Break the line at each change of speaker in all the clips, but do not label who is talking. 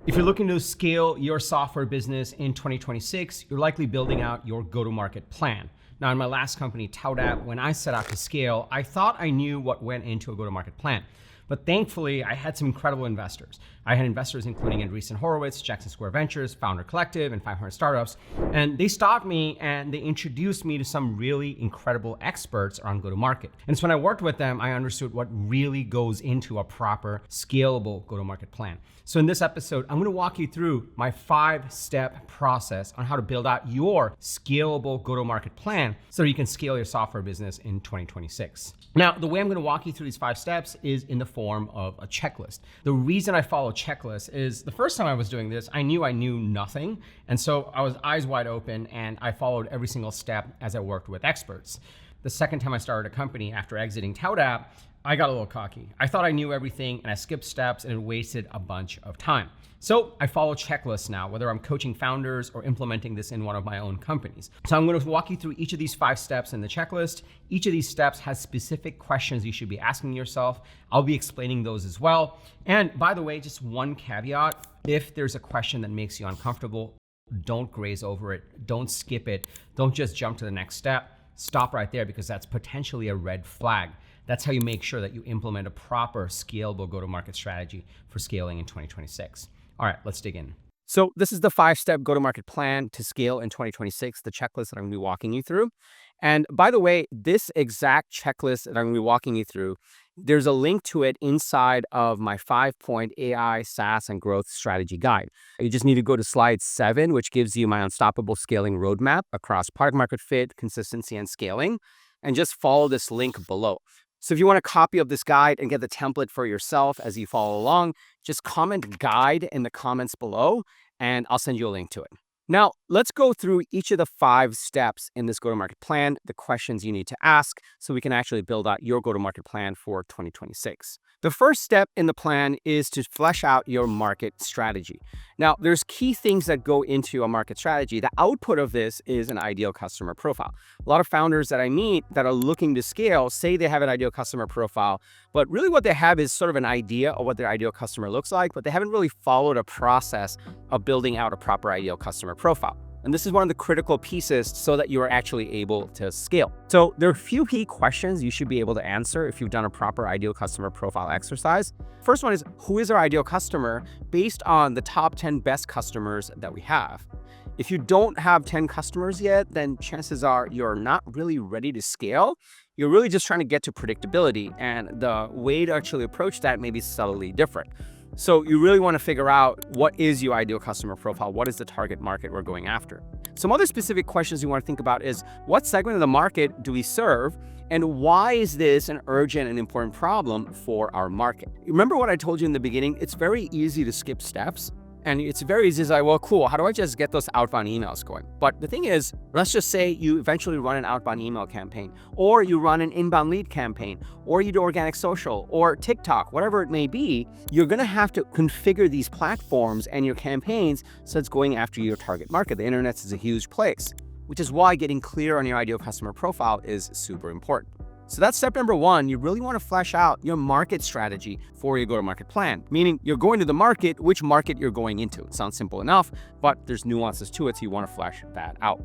If you're looking to scale your software business in 2026, you're likely building out your go-to-market plan. Now, in my last company, ToutApp, when I set out to scale, I thought I knew what went into a go-to-market plan. But thankfully, I had some incredible investors. I had investors including Andreessen Horowitz, Jackson Square Ventures, Founder Collective, and 500 Startups. And they stopped me and they introduced me to some really incredible experts around go-to-market. And so when I worked with them, I understood what really goes into a proper, scalable go-to-market plan. So in this episode, I'm gonna walk you through my 5-step process on how to build out your scalable go-to-market plan so you can scale your software business in 2026. Now, the way I'm gonna walk you through these 5 steps is in the form of a checklist. The reason I follow checklists is the first time I was doing this, I knew nothing. And so I was eyes wide open and I followed every single step as I worked with experts. The second time I started a company after exiting ToutApp, I got a little cocky. I thought I knew everything and I skipped steps and it wasted a bunch of time. So I follow checklists now, whether I'm coaching founders or implementing this in one of my own companies. So I'm going to walk you through each of these 5 steps in the checklist. Each of these steps has specific questions you should be asking yourself. I'll be explaining those as well. And by the way, just one caveat, if there's a question that makes you uncomfortable, don't graze over it. Don't skip it. Don't just jump to the next step. Stop right there because that's potentially a red flag. That's how you make sure that you implement a proper scalable go-to-market strategy for scaling in 2026. All right, let's dig in. So this is the 5-step go-to-market plan to scale in 2026, the checklist that I'm gonna be walking you through. And by the way, this exact checklist that I'm gonna be walking you through, there's a link to it inside of my 5-point AI SaaS and growth strategy guide. You just need to go to slide 7, which gives you my unstoppable scaling roadmap across product market fit, consistency, and scaling. And just follow this link below. So if you want a copy of this guide and get the template for yourself as you follow along, just comment guide in the comments below and I'll send you a link to it. Now, let's go through each of the 5 steps in this go-to-market plan, the questions you need to ask so we can actually build out your go-to-market plan for 2026. The first step in the plan is to flesh out your market strategy. Now, there's key things that go into a market strategy. The output of this is an ideal customer profile. A lot of founders that I meet that are looking to scale say they have an ideal customer profile, but really what they have is sort of an idea of what their ideal customer looks like, but they haven't really followed a process of building out a proper ideal customer profile. And this is one of the critical pieces so that you are actually able to scale. So there are a few key questions you should be able to answer if you've done a proper ideal customer profile exercise. First one is, who is our ideal customer based on the top 10 best customers that we have? If you don't have 10 customers yet, then chances are you're not really ready to scale. You're really just trying to get to predictability, and the way to actually approach that may be subtly different. So you really want to figure out what is your ideal customer profile? What is the target market we're going after? Some other specific questions you want to think about is, what segment of the market do we serve? And why is this an urgent and important problem for our market? Remember what I told you in the beginning? It's very easy to skip steps. And it's very easy to say, well, cool, how do I just get those outbound emails going? But the thing is, let's just say you eventually run an outbound email campaign, or you run an inbound lead campaign, or you do organic social, or TikTok, whatever it may be. You're gonna have to configure these platforms and your campaigns so it's going after your target market. The internet is a huge place, which is why getting clear on your ideal customer profile is super important. So that's step number 1. You really want to flesh out your market strategy for your go-to-market plan, meaning you're going to the market, which market you're going into. It sounds simple enough, but there's nuances to it, so you want to flesh that out.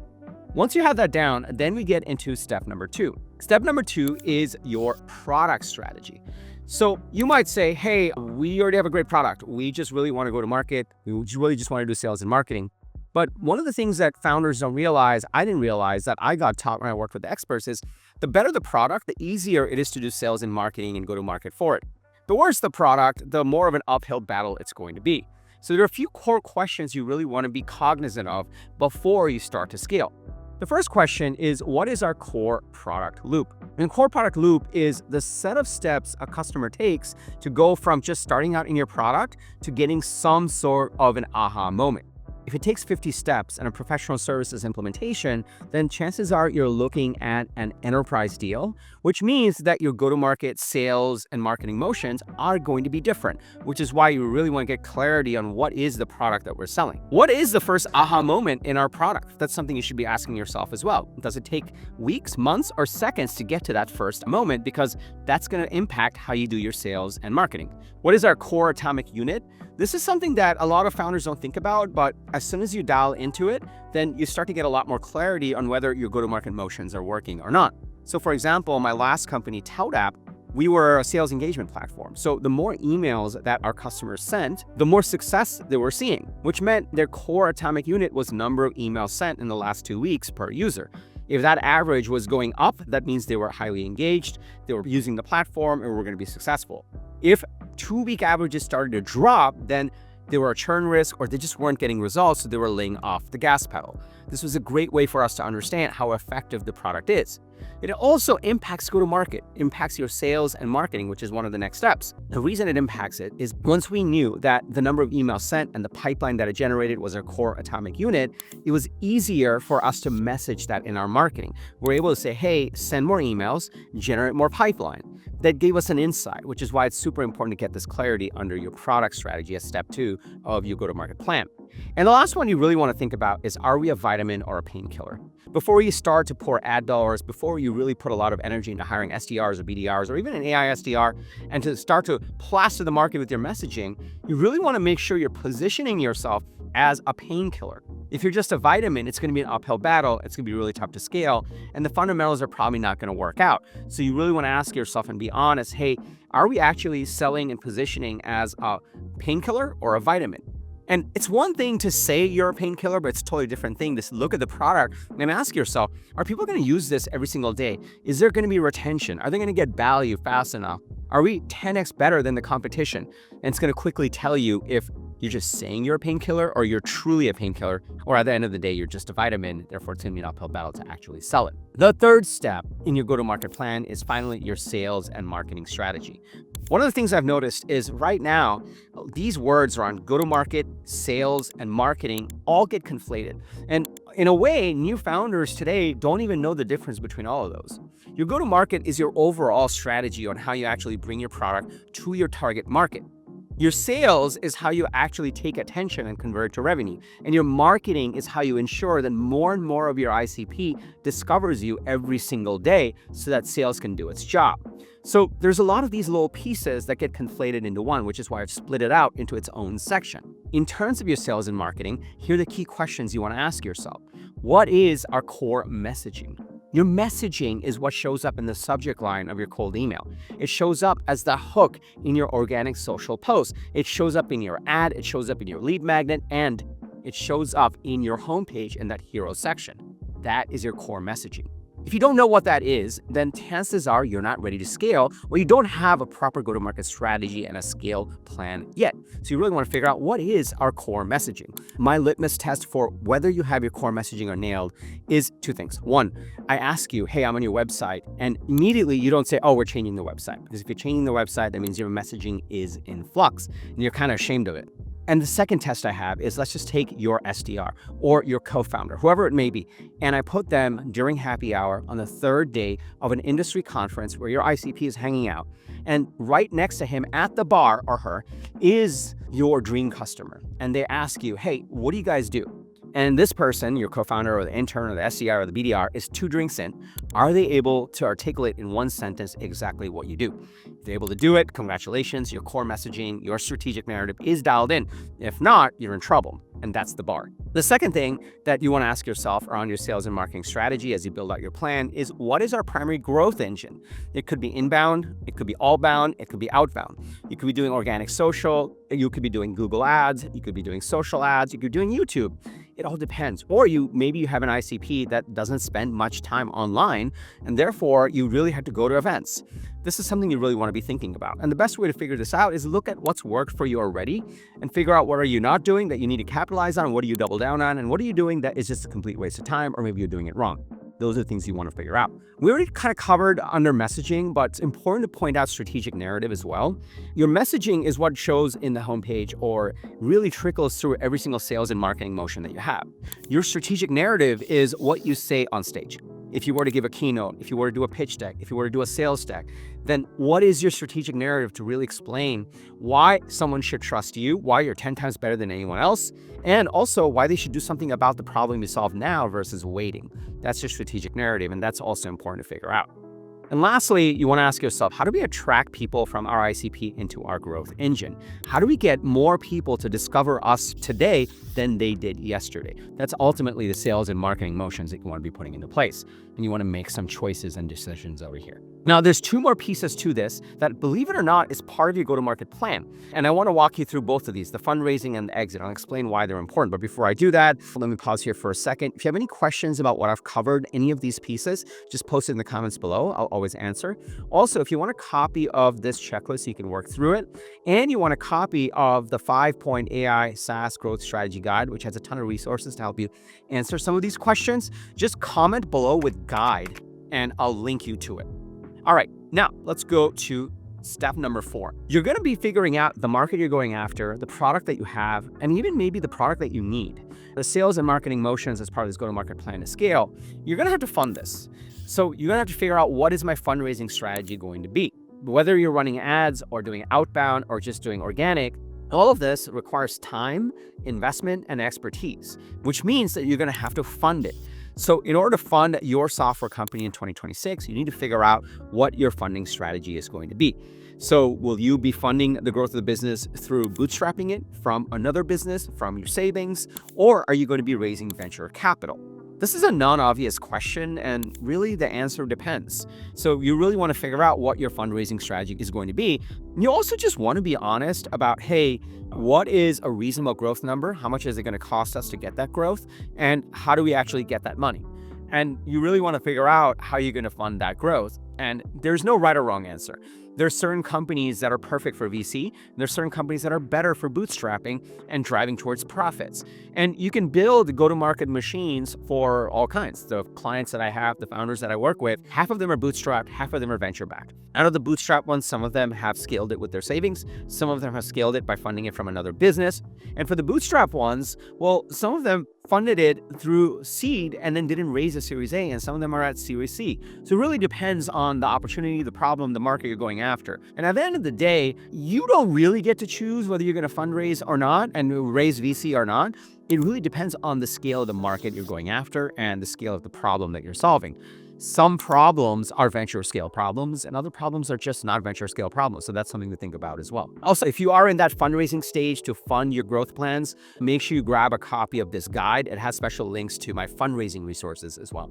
Once you have that down, then we get into step number 2. Step number 2 is your product strategy. So you might say, hey, we already have a great product. We just really want to go to market. We really just want to do sales and marketing. But one of the things that founders don't realize, I didn't realize, that I got taught when I worked with the experts is the better the product, the easier it is to do sales and marketing and go to market for it. The worse the product, the more of an uphill battle it's going to be. So there are a few core questions you really want to be cognizant of before you start to scale. The first question is, what is our core product loop? And core product loop is the set of steps a customer takes to go from just starting out in your product to getting some sort of an aha moment. If it takes 50 steps and a professional services implementation, then chances are you're looking at an enterprise deal, which means that your go-to-market sales and marketing motions are going to be different, which is why you really want to get clarity on what is the product that we're selling. What is the first aha moment in our product? That's something you should be asking yourself as well. Does it take weeks, months, or seconds to get to that first moment? Because that's going to impact how you do your sales and marketing. What is our core atomic unit?
This is something that a lot of founders don't think about, but as soon as you dial into it, then you start to get a lot more clarity on whether your go-to-market motions are working or not. So for example, my last company, ToutApp, we were a sales engagement platform. So the more emails that our customers sent, the more success they were seeing, which meant their core atomic unit was number of emails sent in the last 2 weeks per user. If that average was going up, that means they were highly engaged, they were using the platform, and were going to be successful. If 2-week averages started to drop, then they were a churn risk or they just weren't getting results, so they were laying off the gas pedal. This was a great way for us to understand how effective the product is. It also impacts go-to-market, impacts your sales and marketing, which is one of the next steps. The reason it impacts it is once we knew that the number of emails sent and the pipeline that it generated was our core atomic unit, it was easier for us to message that in our marketing. We're able to say, hey, send more emails, generate more pipeline. That gave us an insight, which is why it's super important to get this clarity under your product strategy as step 2 of your go-to-market plan. And the last one you really want to think about is, are we a vitamin or a painkiller? Before you start to pour ad dollars, before you really put a lot of energy into hiring SDRs or BDRs or even an AI SDR, and to start to plaster the market with your messaging, you really want to make sure you're positioning yourself as a painkiller. If you're just a vitamin, it's going to be an uphill battle. It's going to be really tough to scale, and the fundamentals are probably not going to work out. So you really want to ask yourself and be honest, hey, are we actually selling and positioning as a painkiller or a vitamin? And it's one thing to say you're a painkiller, but it's a totally different thing to look at the product and ask yourself, are people going to use this every single day? Is there going to be retention? Are they going to get value fast enough? Are we 10x better than the competition? And it's going to quickly tell you if you're just saying you're a painkiller or you're truly a painkiller, or at the end of the day, you're just a vitamin. Therefore, it's going to be an uphill battle to actually sell it. The third step in your go-to-market plan is finally your sales and marketing strategy. One of the things I've noticed is right now, these words around go-to-market, sales, and marketing all get conflated. And in a way, new founders today don't even know the difference between all of those. Your go-to-market is your overall strategy on how you actually bring your product to your target market. Your sales is how you actually take attention and convert it to revenue. And your marketing is how you ensure that more and more of your ICP discovers you every single day so that sales can do its job. So there's a lot of these little pieces that get conflated into one, which is why I've split it out into its own section. In terms of your sales and marketing, here are the key questions you want to ask yourself. What is our core messaging? Your messaging is what shows up in the subject line of your cold email. It shows up as the hook in your organic social post. It shows up in your ad, it shows up in your lead magnet, and it shows up in your homepage in that hero section. That is your core messaging. If you don't know what that is, then chances are you're not ready to scale, or you don't have a proper go-to-market strategy and a scale plan yet. So you really want to figure out, what is our core messaging? My litmus test for whether you have your core messaging or nailed is 2 things. 1, I ask you, hey, I'm on your website, and immediately you don't say, oh, we're changing the website. Because if you're changing the website, that means your messaging is in flux, and you're kind of ashamed of it. And the second test I have is, let's just take your SDR or your co-founder, whoever it may be, and I put them during happy hour on the 3rd day of an industry conference where your ICP is hanging out. And right next to him at the bar or her is your dream customer. And they ask you, hey, what do you guys do? And this person, your co-founder or the intern or the SDR or the BDR, is 2 drinks in. Are they able to articulate in 1 sentence exactly what you do? If they're able to do it, congratulations, your core messaging, your strategic narrative is dialed in. If not, you're in trouble, and that's the bar. The second thing that you want to ask yourself around your sales and marketing strategy as you build out your plan is, what is our primary growth engine? It could be inbound, it could be all-bound, it could be outbound. You could be doing organic social, you could be doing Google ads, you could be doing social ads, you could be doing YouTube. It all depends. Or maybe you have an ICP that doesn't spend much time online, and therefore you really have to go to events. This is something you really want to be thinking about. And the best way to figure this out is look at what's worked for you already and figure out, what are you not doing that you need to capitalize on, what do you double down on, and what are you doing that is just a complete waste of time, or maybe you're doing it wrong. Those are the things you want to figure out. We already kind of covered under messaging, but it's important to point out strategic narrative as well. Your messaging is what shows in the homepage or really trickles through every single sales and marketing motion that you have. Your strategic narrative is what you say on stage. If you were to give a keynote, if you were to do a pitch deck, if you were to do a sales deck, then what is your strategic narrative to really explain why someone should trust you, why you're 10 times better than anyone else, and also why they should do something about the problem you solve now versus waiting. That's your strategic narrative, and that's also important to figure out. And lastly, you want to ask yourself, how do we attract people from our ICP into our growth engine? How do we get more people to discover us today than they did yesterday? That's ultimately the sales and marketing motions that you want to be putting into place. And you want to make some choices and decisions over here. Now, there's two more pieces to this that, believe it or not, is part of your go-to-market plan. And I want to walk you through both of these, the fundraising and the exit. I'll explain why they're important. But before I do that, let me pause here for a second. If you have any questions about what I've covered, any of these pieces, just post it in the comments below. I'll always answer. Also, if you want a copy of this checklist so you can work through it, and you want a copy of the 5-point AI SaaS growth strategy guide, which has a ton of resources to help you answer some of these questions, just comment below with guide and I'll link you to it. All right, now let's go to step number 4. You're going to be figuring out the market you're going after, the product that you have, and even maybe the product that you need. The sales and marketing motions as part of this go-to-market plan to scale, you're going to have to fund this. So you're going to have to figure out, what is my fundraising strategy going to be? Whether you're running ads or doing outbound or just doing organic, all of this requires time, investment, and expertise, which means that you're going to have to fund it. So in order to fund your software company in 2026, you need to figure out what your funding strategy is going to be. So will you be funding the growth of the business through bootstrapping it from another business, from your savings, or are you going to be raising venture capital? This is a non-obvious question, and really the answer depends. So you really want to figure out what your fundraising strategy is going to be. You also just want to be honest about, hey, what is a reasonable growth number? How much is it going to cost us to get that growth? And how do we actually get that money? And you really want to figure out how you're going to fund that growth. And there's no right or wrong answer. There's certain companies that are perfect for VC. And there's certain companies that are better for bootstrapping and driving towards profits. And you can build go-to-market machines for all kinds. The clients that I have, the founders that I work with, half of them are bootstrapped, half of them are venture-backed. Out of the bootstrap ones, some of them have scaled it with their savings. Some of them have scaled it by funding it from another business. And for the bootstrap ones, well, some of them funded it through seed and then didn't raise a Series A, and some of them are at Series C. So it really depends on the opportunity, the problem, the market you're going after. And at the end of the day, you don't really get to choose whether you're going to fundraise or not and raise VC or not. It really depends on the scale of the market you're going after and the scale of the problem that you're solving. Some problems are venture scale problems and other problems are just not venture scale problems. So that's something to think about as well. Also, if you are in that fundraising stage to fund your growth plans, make sure you grab a copy of this guide. It has special links to my fundraising resources as well.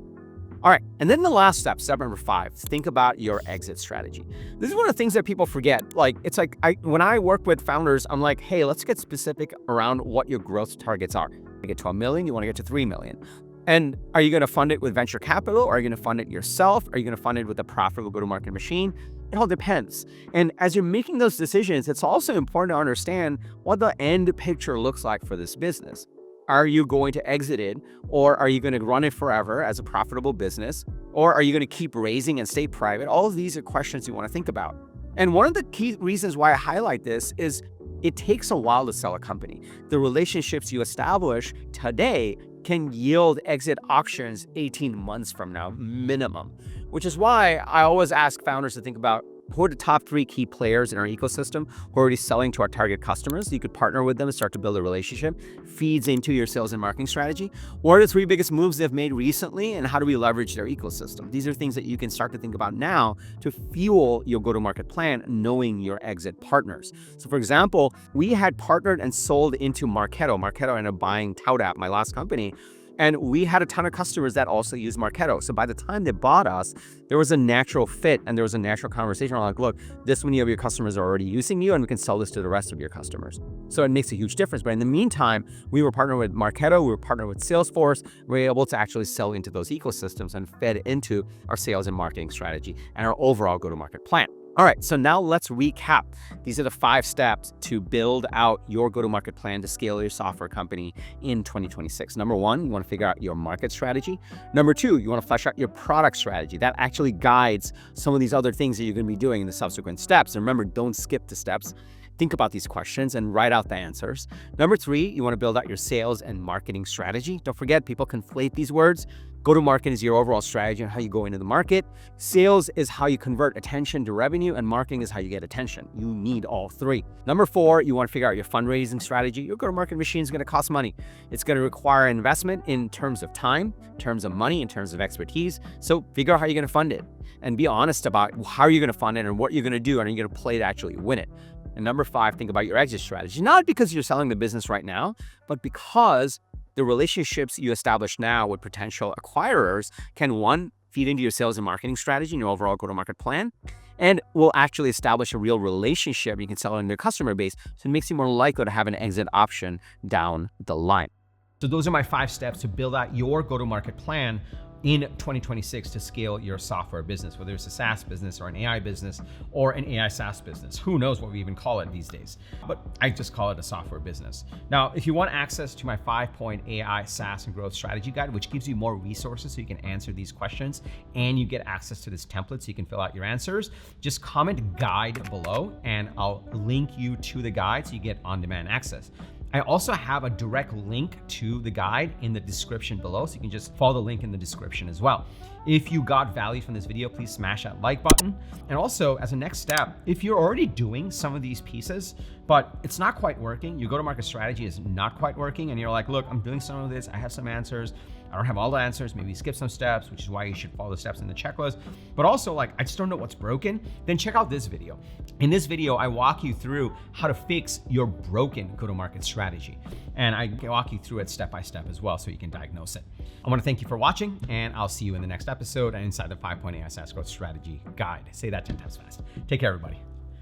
All right, and then the last step, step number 5, think about your exit strategy. This is one of the things that people forget. When I work with founders, I'm like, hey, let's get specific around what your growth targets are. You get to $1 million, you want to get to $3 million. And are you going to fund it with venture capital? Or are you going to fund it yourself? Are you going to fund it with a profitable go-to-market machine? It all depends. And as you're making those decisions, it's also important to understand what the end picture looks like for this business. Are you going to exit it, or are you going to run it forever as a profitable business? Or are you going to keep raising and stay private? All of these are questions you want to think about. And one of the key reasons why I highlight this is it takes a while to sell a company. The relationships you establish today can yield exit auctions 18 months from now, minimum, which is why I always ask founders to think about who are the top 3 key players in our ecosystem who are already selling to our target customers. You could partner with them and start to build a relationship, feeds into your sales and marketing strategy. What are the 3 biggest moves they've made recently, and how do we leverage their ecosystem? These are things that you can start to think about now to fuel your go-to-market plan, knowing your exit partners. So for example, we had partnered and sold into Marketo. Marketo ended up buying ToutApp, my last company. And we had a ton of customers that also use Marketo. So by the time they bought us, there was a natural fit and there was a natural conversation. Like, look, this many of your customers are already using you and we can sell this to the rest of your customers. So it makes a huge difference. But in the meantime, we were partnered with Marketo, we were partnered with Salesforce. We were able to actually sell into those ecosystems and fed into our sales and marketing strategy and our overall go-to-market plan. All right, so now let's recap. These are the 5 steps to build out your go-to-market plan to scale your software company in 2026. Number 1, you want to figure out your market strategy. Number 2, you want to flesh out your product strategy. That actually guides some of these other things that you're going to be doing in the subsequent steps. And remember, don't skip the steps. think about these questions and write out the answers. Number 3, you want to build out your sales and marketing strategy. Don't forget, people conflate these words. Go-to-market is your overall strategy on how you go into the market. Sales is how you convert attention to revenue, and marketing is how you get attention. You need all 3. Number 4, you want to figure out your fundraising strategy. Your go-to-market machine is going to cost money. It's going to require investment in terms of time, in terms of money, in terms of expertise. So figure out how you're going to fund it and be honest about how you're going to fund it and what you're going to do and are you going to play to actually win it. And number 5, think about your exit strategy. Not because you're selling the business right now, but because the relationships you establish now with potential acquirers can, 1, feed into your sales and marketing strategy and your overall go-to-market plan, and will actually establish a real relationship you can sell in your customer base. So it makes you more likely to have an exit option down the line.
So those are my 5 steps to build out your go-to-market plan in 2026 to scale your software business, whether it's a SaaS business or an AI business or an AI SaaS business. Who knows what we even call it these days, but I just call it a software business. Now, if you want access to my 5-point AI SaaS and growth strategy guide, which gives you more resources so you can answer these questions and you get access to this template so you can fill out your answers, just comment guide below and I'll link you to the guide so you get on-demand access. I also have a direct link to the guide in the description below, so you can just follow the link in the description as well. If you got value from this video, please smash that like button. And also, as a next step, if you're already doing some of these pieces, but it's not quite working, your go-to-market strategy is not quite working, and you're like, look, I'm doing some of this, I have some answers, I don't have all the answers, maybe skip some steps, which is why you should follow the steps in the checklist, but also like, I just don't know what's broken, then check out this video. In this video, I walk you through how to fix your broken go-to-market strategy. And I walk you through it step by step as well so you can diagnose it. I want to thank you for watching, and I'll see you in the next episode and inside the 5-point AI SaaS growth strategy guide. Say that 10 times fast. Take care, everybody.